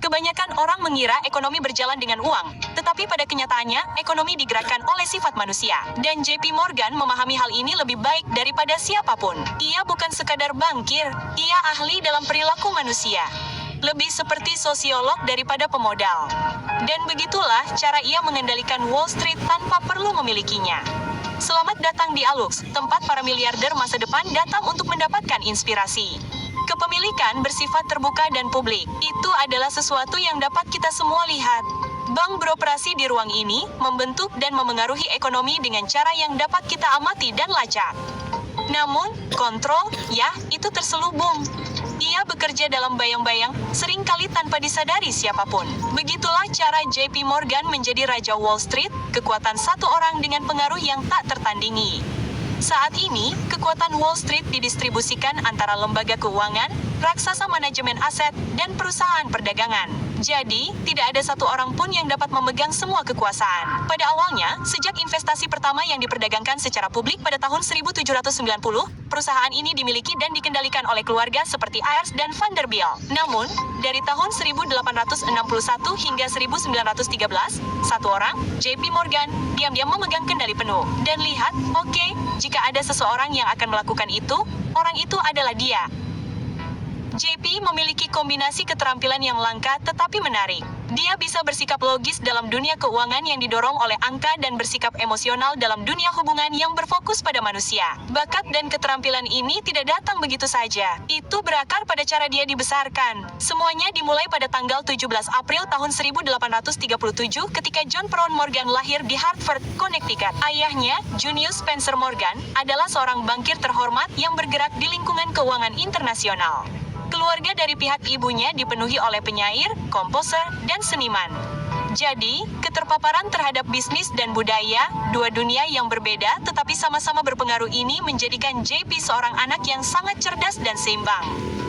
Kebanyakan orang mengira ekonomi berjalan dengan uang, tetapi pada kenyataannya, ekonomi digerakkan oleh sifat manusia. Dan JP Morgan memahami hal ini lebih baik daripada siapapun. Ia bukan sekadar bankir, ia ahli dalam perilaku manusia. Lebih seperti sosiolog daripada pemodal. Dan begitulah cara ia mengendalikan Wall Street tanpa perlu memilikinya. Selamat datang di Alux, tempat para miliarder masa depan datang untuk mendapatkan inspirasi. Kepemilikan bersifat terbuka dan publik. Itu adalah sesuatu yang dapat kita semua lihat. Bank beroperasi di ruang ini, membentuk dan memengaruhi ekonomi dengan cara yang dapat kita amati dan lacak. Namun, kontrol, ya, itu terselubung. Ia bekerja dalam bayang-bayang, seringkali tanpa disadari siapapun. Begitulah cara JP Morgan menjadi Raja Wall Street, kekuatan satu orang dengan pengaruh yang tak tertandingi. Saat ini, kekuatan Wall Street didistribusikan antara lembaga keuangan, raksasa manajemen aset, dan perusahaan perdagangan. Jadi, tidak ada satu orang pun yang dapat memegang semua kekuasaan. Pada awalnya, sejak investasi pertama yang diperdagangkan secara publik pada tahun 1790, perusahaan ini dimiliki dan dikendalikan oleh keluarga seperti Ayers dan Vanderbilt. Namun, dari tahun 1861 hingga 1913, satu orang, JP Morgan, diam-diam memegang kendali penuh. Dan lihat, oke, jika ada seseorang yang akan melakukan itu, orang itu adalah dia. JP memiliki kombinasi keterampilan yang langka tetapi menarik. Dia bisa bersikap logis dalam dunia keuangan yang didorong oleh angka dan bersikap emosional dalam dunia hubungan yang berfokus pada manusia. Bakat dan keterampilan ini tidak datang begitu saja. Itu berakar pada cara dia dibesarkan. Semuanya dimulai pada tanggal 17 April tahun 1837 ketika John Brown Morgan lahir di Hartford, Connecticut. Ayahnya, Junius Spencer Morgan, adalah seorang bankir terhormat yang bergerak di lingkungan keuangan internasional. Keluarga dari pihak ibunya dipenuhi oleh penyair, komposer, dan seniman. Jadi, keterpaparan terhadap bisnis dan budaya, dua dunia yang berbeda tetapi sama-sama berpengaruh ini menjadikan JP seorang anak yang sangat cerdas dan seimbang.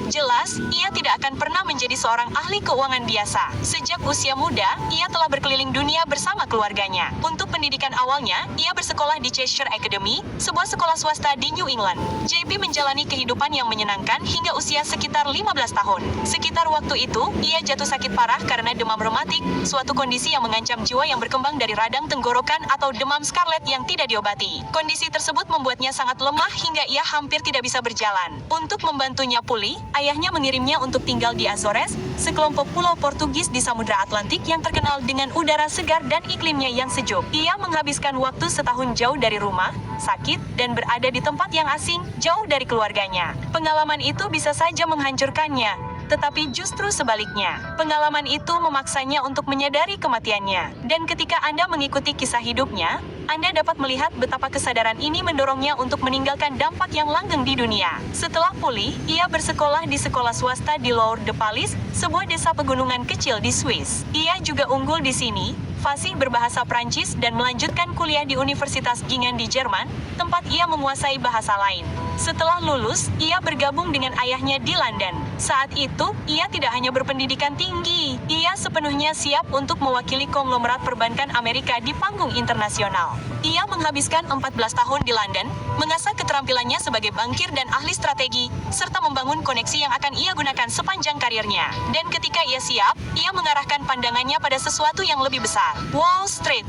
Jelas, ia tidak akan pernah menjadi seorang ahli keuangan biasa. Sejak usia muda, ia telah berkeliling dunia bersama keluarganya. Untuk pendidikan awalnya, ia bersekolah di Cheshire Academy, sebuah sekolah swasta di New England. JP menjalani kehidupan yang menyenangkan hingga usia sekitar 15 tahun. Sekitar waktu itu, ia jatuh sakit parah karena demam reumatik, suatu kondisi yang mengancam jiwa yang berkembang dari radang tenggorokan atau demam scarlet yang tidak diobati. Kondisi tersebut membuatnya sangat lemah hingga ia hampir tidak bisa berjalan. Untuk membantunya pulih, ayahnya mengirimnya untuk tinggal di Azores, sekelompok pulau Portugis di Samudra Atlantik yang terkenal dengan udara segar dan iklimnya yang sejuk. Ia menghabiskan waktu setahun jauh dari rumah, sakit, dan berada di tempat yang asing, jauh dari keluarganya. Pengalaman itu bisa saja menghancurkannya, tetapi justru sebaliknya. Pengalaman itu memaksanya untuk menyadari kematiannya. Dan ketika Anda mengikuti kisah hidupnya, Anda dapat melihat betapa kesadaran ini mendorongnya untuk meninggalkan dampak yang langgeng di dunia. Setelah pulih, ia bersekolah di sekolah swasta di Lour de Palais, sebuah desa pegunungan kecil di Swiss. Ia juga unggul di sini, fasih berbahasa Prancis dan melanjutkan kuliah di Universitas Gingen di Jerman, tempat ia menguasai bahasa lain. Setelah lulus, ia bergabung dengan ayahnya di London. Saat itu, ia tidak hanya berpendidikan tinggi, ia sepenuhnya siap untuk mewakili konglomerat perbankan Amerika di panggung internasional. Ia menghabiskan 14 tahun di London, mengasah keterampilannya sebagai bankir dan ahli strategi, serta membangun koneksi yang akan ia gunakan sepanjang karirnya. Dan ketika ia siap, ia mengarahkan pandangannya pada sesuatu yang lebih besar, Wall Street.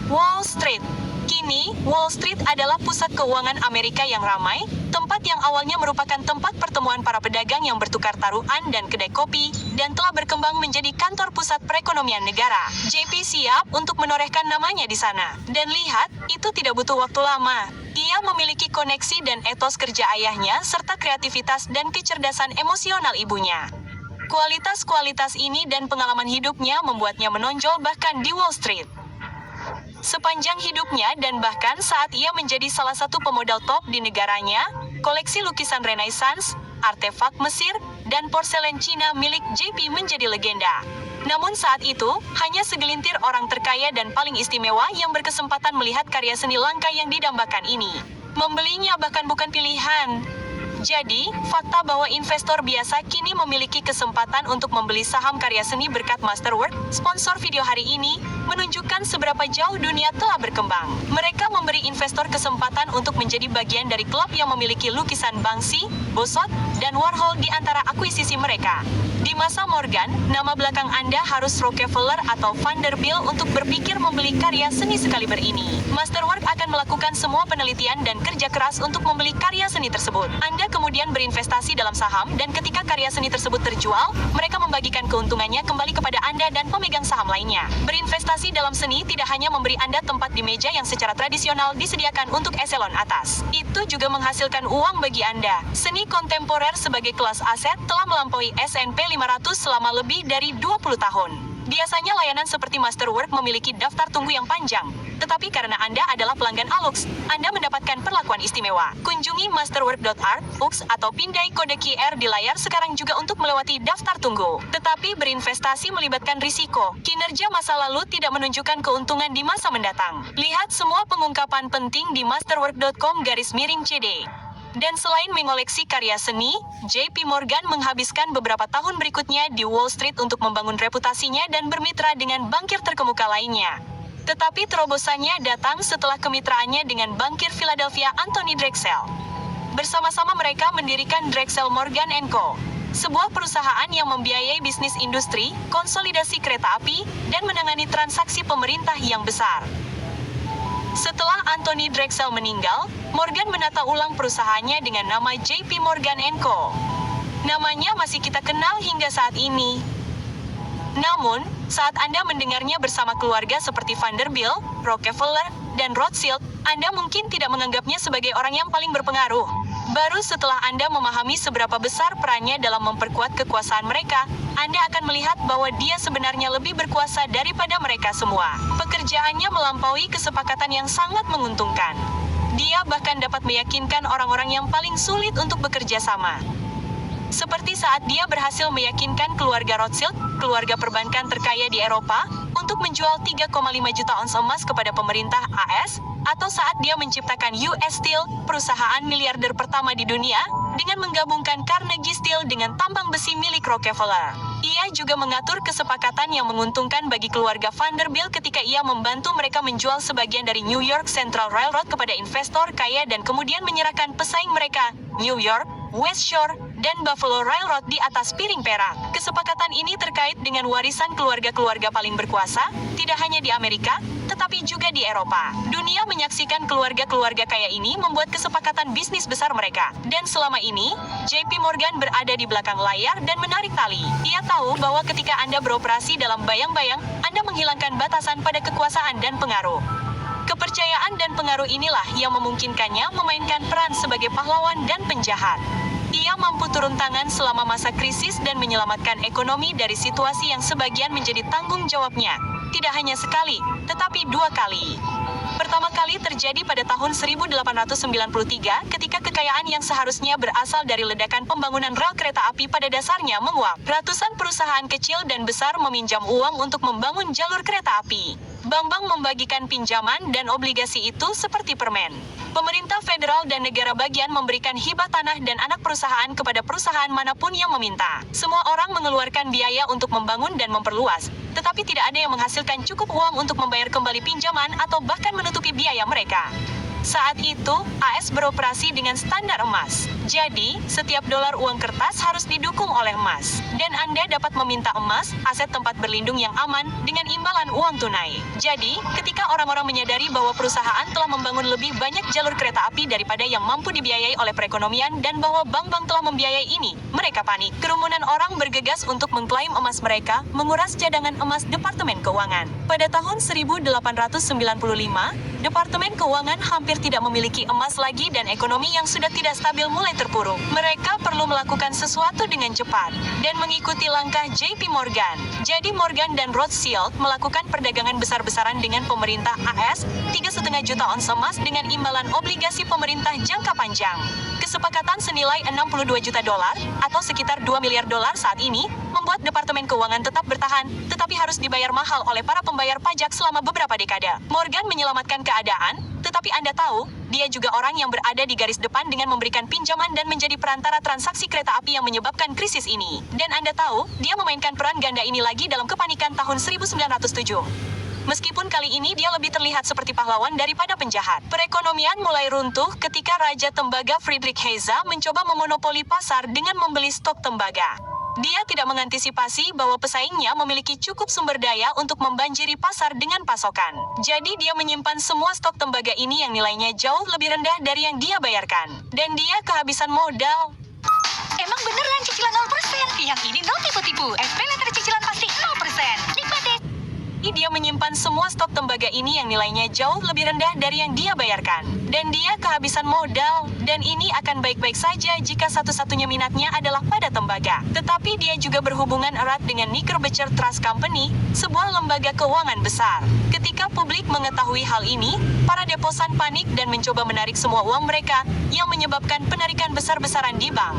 Wall Street. Kini, Wall Street adalah pusat keuangan Amerika yang ramai, tempat yang awalnya merupakan tempat pertemuan para pedagang yang bertukar taruhan dan kedai kopi, dan telah berkembang menjadi kantor pusat perekonomian negara. JP siap untuk menorehkan namanya di sana. Dan lihat, itu tidak butuh waktu lama. Ia memiliki koneksi dan etos kerja ayahnya serta kreativitas dan kecerdasan emosional ibunya. Kualitas-kualitas ini dan pengalaman hidupnya membuatnya menonjol bahkan di Wall Street. Sepanjang hidupnya dan bahkan saat ia menjadi salah satu pemodal top di negaranya, koleksi lukisan Renaissance, artefak Mesir, dan porselen Cina milik JP menjadi legenda. Namun saat itu, hanya segelintir orang terkaya dan paling istimewa yang berkesempatan melihat karya seni langka yang didambakan ini. Membelinya bahkan bukan pilihan. Jadi, fakta bahwa investor biasa kini memiliki kesempatan untuk membeli saham karya seni berkat Masterwork, sponsor video hari ini, menunjukkan seberapa jauh dunia telah berkembang. Mereka memberi investor kesempatan untuk menjadi bagian dari klub yang memiliki lukisan Banksy, Bosot, dan Warhol di antara akuisisi mereka. Di masa Morgan, nama belakang Anda harus Rockefeller atau Vanderbilt untuk berpikir membeli karya seni sekaliber ini. Masterwork akan melakukan semua penelitian dan kerja keras untuk membeli karya seni tersebut. Anda kemudian berinvestasi dalam saham, dan ketika karya seni tersebut terjual, mereka membagikan keuntungannya kembali kepada Anda dan pemegang saham lainnya. Berinvestasi dalam seni tidak hanya memberi Anda tempat di meja yang secara tradisional disediakan untuk eselon atas. Itu juga menghasilkan uang bagi Anda. Seni kontemporer sebagai kelas aset telah melampaui S&P 500 selama lebih dari 20 tahun. Biasanya layanan seperti Masterwork memiliki daftar tunggu yang panjang, tetapi karena Anda adalah pelanggan Alux, Anda mendapatkan perlakuan istimewa. Kunjungi masterwork.art, UX, atau pindai kode QR di layar sekarang juga untuk melewati daftar tunggu. Tetapi berinvestasi melibatkan risiko. Kinerja masa lalu tidak menunjukkan keuntungan di masa mendatang. Lihat semua pengungkapan penting di masterwork.com/CD. Dan selain mengoleksi karya seni, JP Morgan menghabiskan beberapa tahun berikutnya di Wall Street untuk membangun reputasinya dan bermitra dengan bankir terkemuka lainnya. Tetapi terobosannya datang setelah kemitraannya dengan bankir Philadelphia Anthony Drexel. Bersama-sama mereka mendirikan Drexel Morgan & Co., sebuah perusahaan yang membiayai bisnis industri, konsolidasi kereta api, dan menangani transaksi pemerintah yang besar. Setelah Anthony Drexel meninggal, Morgan menata ulang perusahaannya dengan nama JP Morgan & Co. Namanya masih kita kenal hingga saat ini. Namun, saat Anda mendengarnya bersama keluarga seperti Vanderbilt, Rockefeller, dan Rothschild, Anda mungkin tidak menganggapnya sebagai orang yang paling berpengaruh. Baru setelah Anda memahami seberapa besar perannya dalam memperkuat kekuasaan mereka, Anda akan melihat bahwa dia sebenarnya lebih berkuasa daripada mereka semua. Pekerjaannya melampaui kesepakatan yang sangat menguntungkan. Dia bahkan dapat meyakinkan orang-orang yang paling sulit untuk bekerja sama. Seperti saat dia berhasil meyakinkan keluarga Rothschild, keluarga perbankan terkaya di Eropa, untuk menjual 3,5 juta ons emas kepada pemerintah AS, atau saat dia menciptakan US Steel, perusahaan miliarder pertama di dunia, dengan menggabungkan Carnegie Steel dengan tambang besi milik Rockefeller. Ia juga mengatur kesepakatan yang menguntungkan bagi keluarga Vanderbilt ketika ia membantu mereka menjual sebagian dari New York Central Railroad kepada investor kaya dan kemudian menyerahkan pesaing mereka, New York, West Shore, dan Buffalo Railroad di atas piring perak. Kesepakatan ini terkait dengan warisan keluarga-keluarga paling berkuasa, tidak hanya di Amerika, tetapi juga di Eropa. Dunia menyaksikan keluarga-keluarga kaya ini membuat kesepakatan bisnis besar mereka. Dan selama ini, JP Morgan berada di belakang layar dan menarik tali. Ia tahu bahwa ketika Anda beroperasi dalam bayang-bayang, Anda menghilangkan batasan pada kekuasaan dan pengaruh. Kepercayaan dan pengaruh inilah yang memungkinkannya memainkan peran sebagai pahlawan dan penjahat. Ia mampu turun tangan selama masa krisis dan menyelamatkan ekonomi dari situasi yang sebagian menjadi tanggung jawabnya. Tidak hanya sekali, tetapi 2 kali. Pertama kali terjadi pada tahun 1893 ketika kekayaan yang seharusnya berasal dari ledakan pembangunan rel kereta api pada dasarnya menguap. Ratusan perusahaan kecil dan besar meminjam uang untuk membangun jalur kereta api. Bank-bank membagikan pinjaman dan obligasi itu seperti permen. Pemerintah federal dan negara bagian memberikan hibah tanah dan anak perusahaan kepada perusahaan manapun yang meminta. Semua orang mengeluarkan biaya untuk membangun dan memperluas, tetapi tidak ada yang menghasilkan cukup uang untuk membayar kembali pinjaman atau bahkan menutupi biaya mereka. Saat itu, AS beroperasi dengan standar emas. Jadi, setiap dolar uang kertas harus didukung oleh emas. Dan Anda dapat meminta emas, aset tempat berlindung yang aman, dengan imbalan uang tunai. Jadi, ketika orang-orang menyadari bahwa perusahaan telah membangun lebih banyak jalur kereta api daripada yang mampu dibiayai oleh perekonomian dan bahwa bank-bank telah membiayai ini, mereka panik. Kerumunan orang bergegas untuk mengklaim emas mereka, menguras cadangan emas Departemen Keuangan. Pada tahun 1895, Departemen Keuangan hampir tidak memiliki emas lagi dan ekonomi yang sudah tidak stabil mulai terpuruk. Mereka perlu melakukan sesuatu dengan cepat dan mengikuti langkah JP Morgan. Jadi Morgan dan Rothschild melakukan perdagangan besar-besaran dengan pemerintah AS, 3,5 juta ons emas dengan imbalan obligasi pemerintah jangka panjang. Kesepakatan senilai 62 juta dolar, atau sekitar 2 miliar dolar saat ini, membuat Departemen Keuangan tetap bertahan, tetapi harus dibayar mahal oleh para pembayar pajak selama beberapa dekade. Morgan menyelamatkan keadaan, tetapi Anda tahu, dia juga orang yang berada di garis depan dengan memberikan pinjaman dan menjadi perantara transaksi kereta api yang menyebabkan krisis ini. Dan Anda tahu, dia memainkan peran ganda ini lagi dalam kepanikan tahun 1907. Meskipun kali ini dia lebih terlihat seperti pahlawan daripada penjahat. Perekonomian mulai runtuh ketika Raja Tembaga Friedrich Heza mencoba memonopoli pasar dengan membeli stok tembaga. Dia tidak mengantisipasi bahwa pesaingnya memiliki cukup sumber daya untuk membanjiri pasar dengan pasokan. Jadi dia menyimpan semua stok tembaga ini yang nilainya jauh lebih rendah dari yang dia bayarkan. Dan dia kehabisan modal. Emang beneran cicilan 0%? Yang ini no tipu-tipu. SPLTR cicilan pasti 0%. Nikmati. Dia menyimpan semua stok tembaga ini yang nilainya jauh lebih rendah dari yang dia bayarkan. Dan dia kehabisan modal. Dan ini akan baik-baik saja jika satu-satunya minatnya adalah pada tembaga. Tetapi dia juga berhubungan erat dengan Knickerbocker Trust Company, sebuah lembaga keuangan besar. Ketika publik mengetahui hal ini, para deposan panik dan mencoba menarik semua uang mereka, yang menyebabkan penarikan besar-besaran di bank.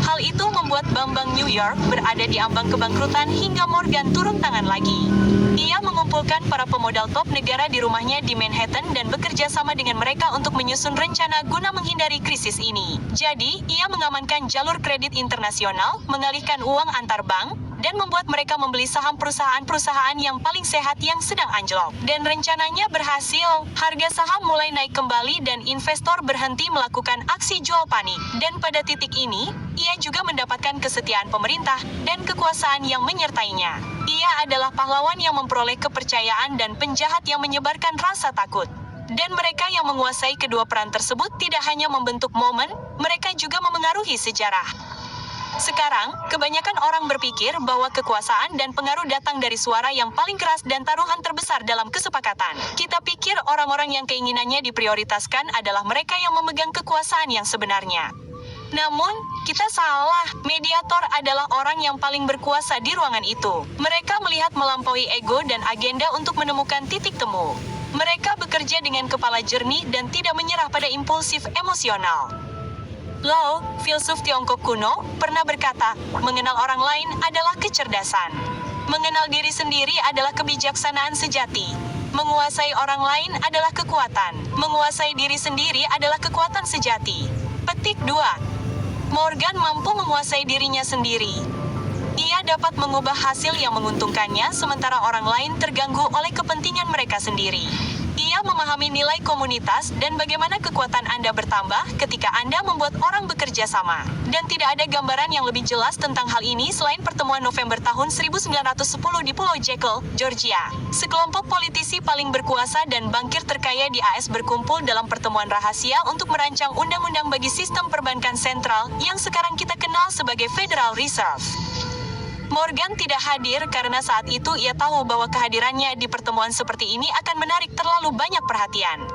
Hal itu membuat bank-bank New York berada di ambang kebangkrutan hingga Morgan turun tangan lagi. Ia mengumpulkan para pemodal top negara di rumahnya di Manhattan dan bekerja sama dengan mereka untuk menyusun rencana guna menghindari krisis ini. Jadi, ia mengamankan jalur kredit internasional, mengalihkan uang antar bank, dan membuat mereka membeli saham perusahaan-perusahaan yang paling sehat yang sedang anjlok. Dan rencananya berhasil, harga saham mulai naik kembali dan investor berhenti melakukan aksi jual panik. Dan pada titik ini, ia juga mendapatkan kesetiaan pemerintah dan kekuasaan yang menyertainya. Ia adalah pahlawan yang memperoleh kepercayaan dan penjahat yang menyebarkan rasa takut. Dan mereka yang menguasai kedua peran tersebut tidak hanya membentuk momen, mereka juga memengaruhi sejarah. Sekarang, kebanyakan orang berpikir bahwa kekuasaan dan pengaruh datang dari suara yang paling keras dan taruhan terbesar dalam kesepakatan. Kita pikir orang-orang yang keinginannya diprioritaskan adalah mereka yang memegang kekuasaan yang sebenarnya. Namun, kita salah. Mediator adalah orang yang paling berkuasa di ruangan itu. Mereka melihat melampaui ego dan agenda untuk menemukan titik temu. Mereka bekerja dengan kepala jernih dan tidak menyerah pada impulsif emosional. Lao, filsuf Tiongkok kuno, pernah berkata, mengenal orang lain adalah kecerdasan. Mengenal diri sendiri adalah kebijaksanaan sejati. Menguasai orang lain adalah kekuatan. Menguasai diri sendiri adalah kekuatan sejati. Petik 2. Morgan mampu menguasai dirinya sendiri. Ia dapat mengubah hasil yang menguntungkannya sementara orang lain terganggu oleh kepentingan mereka sendiri. Ia memahami nilai komunitas dan bagaimana kekuatan Anda bertambah ketika Anda membuat orang bekerja sama. Dan tidak ada gambaran yang lebih jelas tentang hal ini selain pertemuan November tahun 1910 di Pulau Jekyll, Georgia. Sekelompok politisi paling berkuasa dan bankir terkaya di AS berkumpul dalam pertemuan rahasia untuk merancang undang-undang bagi sistem perbankan sentral yang sekarang kita kenal sebagai Federal Reserve. Morgan tidak hadir karena saat itu ia tahu bahwa kehadirannya di pertemuan seperti ini akan menarik terlalu banyak perhatian.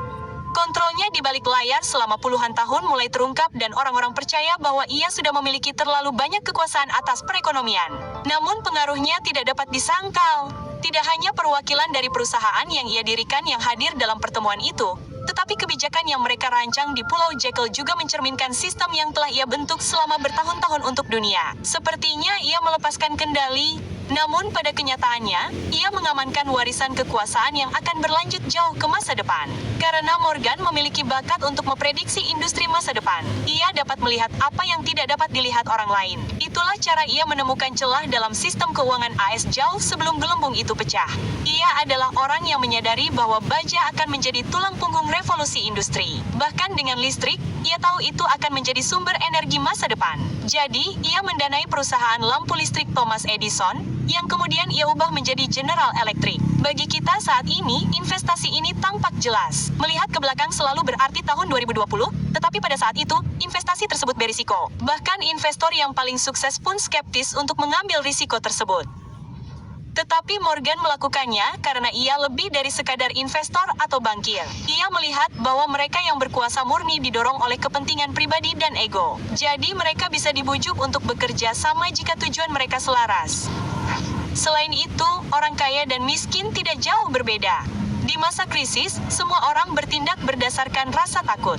Kontrolnya di balik layar selama puluhan tahun mulai terungkap dan orang-orang percaya bahwa ia sudah memiliki terlalu banyak kekuasaan atas perekonomian. Namun pengaruhnya tidak dapat disangkal. Tidak hanya perwakilan dari perusahaan yang ia dirikan yang hadir dalam pertemuan itu, tetapi kebijakan yang mereka rancang di Pulau Jekyll juga mencerminkan sistem yang telah ia bentuk selama bertahun-tahun untuk dunia. Sepertinya ia melepaskan kendali, namun pada kenyataannya, ia mengamankan warisan kekuasaan yang akan berlanjut jauh ke masa depan. Karena Morgan memiliki bakat untuk memprediksi industri masa depan, ia dapat melihat apa yang tidak dapat dilihat orang lain. Itulah cara ia menemukan celah dalam sistem keuangan AS jauh sebelum gelembung itu pecah. Ia adalah orang yang menyadari bahwa baja akan menjadi tulang punggung revolusi industri. Bahkan dengan listrik, ia tahu itu akan menjadi sumber energi masa depan. Jadi, ia mendanai perusahaan lampu listrik Thomas Edison, yang kemudian ia ubah menjadi General Electric. Bagi kita saat ini, investasi ini tampak jelas. Melihat ke belakang selalu berarti tahun 2020, tetapi pada saat itu, investasi tersebut berisiko. Bahkan investor yang paling sukses pun skeptis untuk mengambil risiko tersebut. Tetapi Morgan melakukannya karena ia lebih dari sekadar investor atau bankir. Ia melihat bahwa mereka yang berkuasa murni didorong oleh kepentingan pribadi dan ego. Jadi mereka bisa dibujuk untuk bekerja sama jika tujuan mereka selaras. Selain itu, orang kaya dan miskin tidak jauh berbeda. Di masa krisis, semua orang bertindak berdasarkan rasa takut.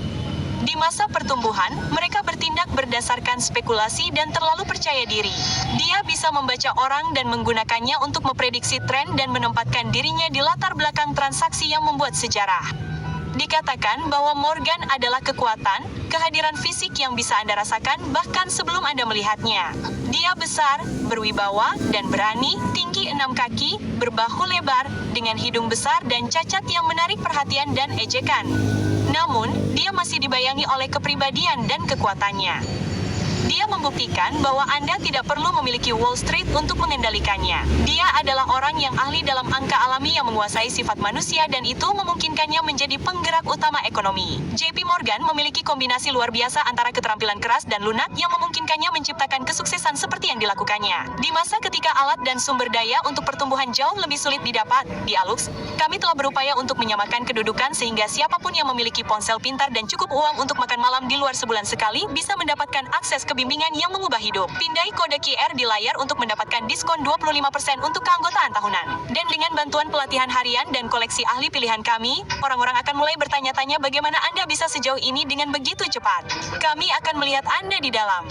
Di masa pertumbuhan, mereka bertindak berdasarkan spekulasi dan terlalu percaya diri. Dia bisa membaca orang dan menggunakannya untuk memprediksi tren dan menempatkan dirinya di latar belakang transaksi yang membuat sejarah. Dikatakan bahwa Morgan adalah kekuatan, kehadiran fisik yang bisa Anda rasakan bahkan sebelum Anda melihatnya. Dia besar, berwibawa, dan berani, tinggi 6 kaki, berbahu lebar, dengan hidung besar dan cacat yang menarik perhatian dan ejekan. Namun, dia masih dibayangi oleh kepribadian dan kekuatannya. Dia membuktikan bahwa Anda tidak perlu memiliki Wall Street untuk mengendalikannya. Dia adalah orang yang ahli dalam angka alami yang menguasai sifat manusia dan itu memungkinkannya menjadi penggerak utama ekonomi. JP Morgan memiliki kombinasi luar biasa antara keterampilan keras dan lunak yang memungkinkannya menciptakan kesuksesan seperti yang dilakukannya. Di masa ketika alat dan sumber daya untuk pertumbuhan jauh lebih sulit didapat, di Alux, kami telah berupaya untuk menyamakan kedudukan sehingga siapapun yang memiliki ponsel pintar dan cukup uang untuk makan malam di luar sebulan sekali bisa mendapatkan akses ke bimbingan yang mengubah hidup. Pindai kode QR di layar untuk mendapatkan diskon 25% untuk keanggotaan tahunan. Dan dengan bantuan pelatihan harian dan koleksi ahli pilihan kami, orang-orang akan mulai bertanya-tanya bagaimana Anda bisa sejauh ini dengan begitu cepat. Kami akan melihat Anda di dalam.